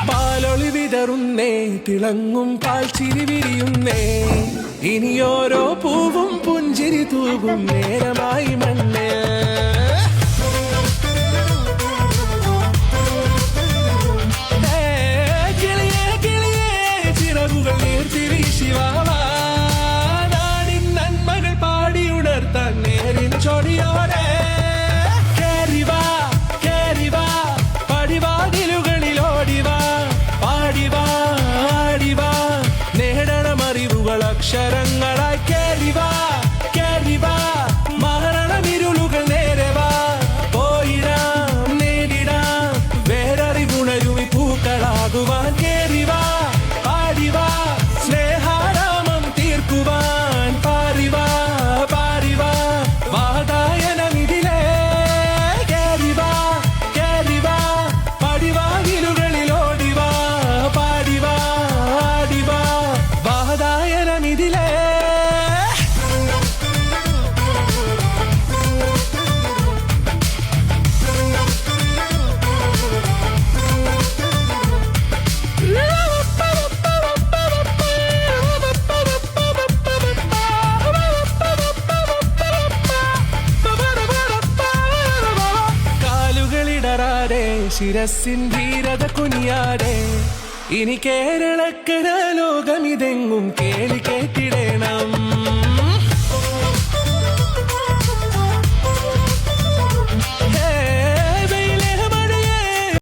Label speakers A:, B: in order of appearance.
A: പാലൊളി വിതറുന്നേ, തിളങ്ങും പാൽച്ചിരി വിരിയുന്നേ, ഇനിയോരോ പൂവും പുഞ്ചിരി തൂകും നേരമായി മണ്ണേ. അക്ഷരങ്ങളായി കേറിവാ കേറിവാ, മരണമിരുളുകൾ നേരവാ, പോയിടാം നേരിടാം വേററിവുണരുമി പൂക്കളാകുവാൻ. കേറിവാ പാടിവാ, സ്നേഹാരാമം തീർക്കുവാൻ. പാറിവാ പാറിവാ, വാതായനമിതിലേ. കേറിവാ കേറിവാ, പടിവാതിലുകളിലോടിവാ, പാടിവാ ആടിവാ, വാതായനമിതിലേ. ശിരസിൻ ധീരത കുനിയാടെ, ഇനി കേരളക്കര ലോകമിതെങ്ങും കേളി കേട്ടിടണം.